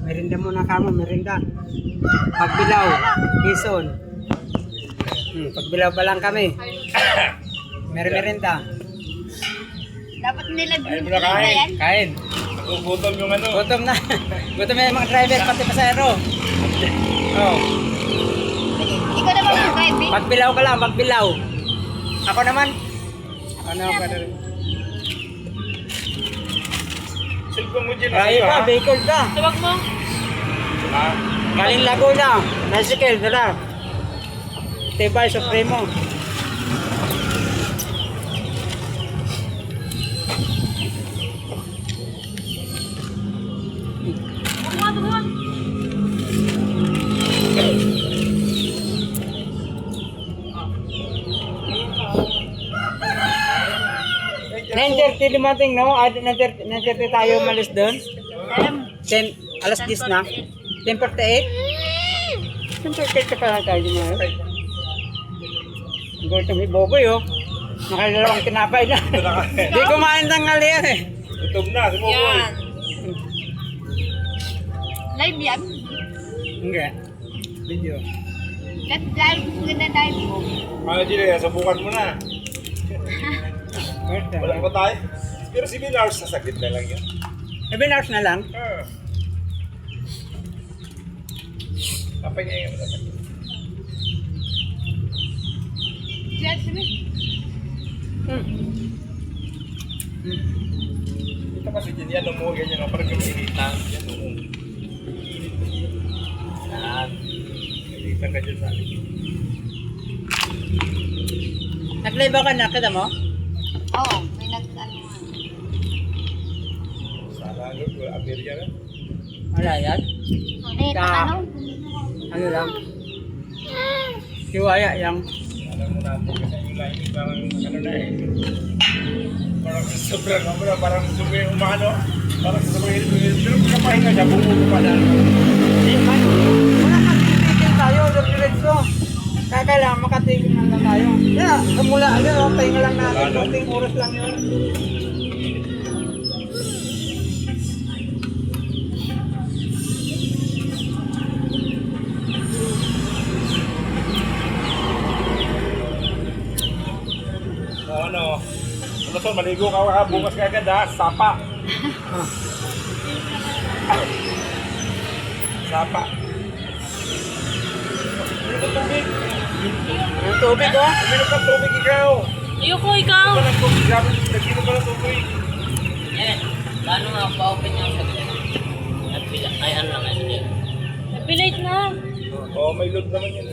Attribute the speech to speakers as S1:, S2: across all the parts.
S1: Merinda muna kamo, merinda. Pagbilaw, Quezon. Pagbilaw pa lang kami. Merinda.
S2: Dapat nila
S3: Ay,
S2: dito
S3: wala kain.
S2: yan.
S1: Kain.
S3: Nagugutom yung ano.
S1: Gutom na. Gutom na yung mga driver, pati pasahero. Oh.
S2: Ikaw naman yung driving.
S1: Pagbilaw ka lang, pagbilaw. Ako naman. Ano ba rin?
S3: Cellphone mo dyan.
S1: Kaya pa, vehicle ka.
S2: Tawag mo.
S3: Ha?
S1: Galing Laguna. Bicycle, dala. Tibay, Supremo.
S2: Buwan.
S1: 9:30 dumating, no? 9:30 tayo umalis doon. 10, alas 10 na. 10:48. 10:48 pa lang tayo dumayo. Gutom si Boboy, oh. Nakalawang tinapay na. Di kumain ng ngalian eh.
S3: Gutom na, si Boboy.
S2: Live yan.
S1: Hindi. Video.
S2: Live. Ganda live mo.
S3: Ano dyan, subukan mo na. Wala pa tayo. Pero 7 hours sa sakit na lang yun.
S1: 7 hours na lang.
S3: Kapag niya yung sakit.
S2: Diyan, sabi.
S3: Ito kasi dyan yan, umuwi ganyan. Parang kumilitan. Yan, umuwi. Yan. Kumilitan ka dyan sa akin.
S1: Nag-live ako na, kita mo?
S2: Oo, may nag-ano.
S3: Sana, wala Amerika na.
S1: Wala yan.
S2: Eh, ano?
S1: Ano lang. Kiwaya yang.
S3: Alam mo natin kasi yung line parang ano na eh. Parang sobrang ano na, parang sobrang umano. Parang sobrang hilip. Pero pagkapahinga siya, bumubo pa na.
S1: Hindi man. Wala kang titigil tayo, diretso. Kaya lang, makatigil na lang tayo. Yeah, mula, pahinga lang natin. Konting oras lang yun.
S3: Ano? Ano son, maligo ka ha, bukas ka agad ha, sapa. Sapa. Ano tubig?
S1: Yung tubig, oh.
S3: Uminom ka tubig ikaw.
S2: Ayoko, ikaw.
S3: Ano ng tubig? Sabi, nag-inom ka ng tubig.
S4: Paano nga pa-open niya ang pagkakas? Ay, ano lang, ano yun?
S2: Nag-relate na.
S3: Oo, may load naman yan.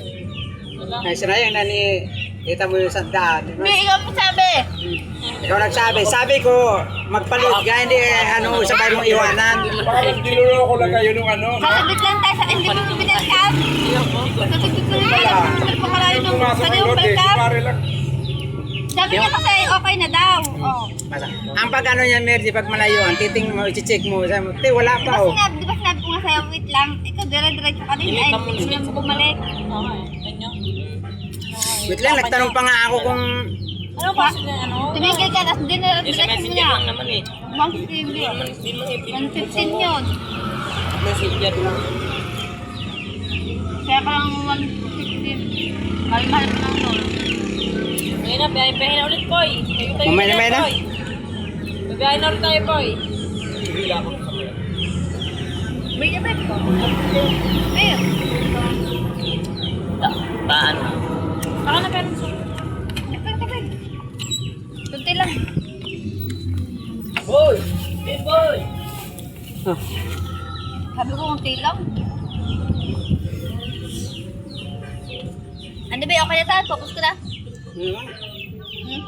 S1: Ay, sinayang na ni... Kita mo yung sandaan, di ba?
S2: May ikaw po sabi.
S1: Ikaw nagsabi. Sabi ko, magpalit ka, hindi ano, sabay mong iwanan.
S3: Baka niloloko lang kayo nung ano.
S2: Sasabit lang tayo sa hindi mo pinag-up. Sasabit lang tayo. Nagpakalayo nung
S3: Pumasok
S2: pwede
S3: ng
S2: mo
S3: load eh,
S2: pinag-up.
S3: kumare lang.
S2: Sabi niya kasi okay na daw. Oh.
S1: Basta. Ang pag ano niya, Merdi, pag malayuan, titing mo, i-check mo. Sabi mo, te, wala pa, oh.
S2: Di ba sinabi ko nga sa'yo, wait lang. Ikaw dire-diretso ka din. Ay, hindi mo bumalik.
S1: Wait lang, nagtanong pa nga ako kung...
S2: Ano ba? Tumigil ka, tapos
S4: Sa
S2: dire-diretso mo
S4: messenger
S2: na.
S4: lang naman eh.
S2: 115 yun.
S4: Messenger lang.
S2: Kaya ka lang 115. Mahal-mahal ka lang nun.
S4: Ngayon na, biyahe na ulit, boy.
S1: Mamaya na.
S4: Biyahe na ulit tayo, boy.
S2: May kapit ko. May.
S4: Paano?
S2: Baka na pero sa... Kapit. Tunti lang.
S4: Boy! Hey, boy!
S1: Ah,
S2: Sabi ko konti lang. Ano ba, okay na tayo? Focus ko na.
S1: ano ba?
S2: Hmm?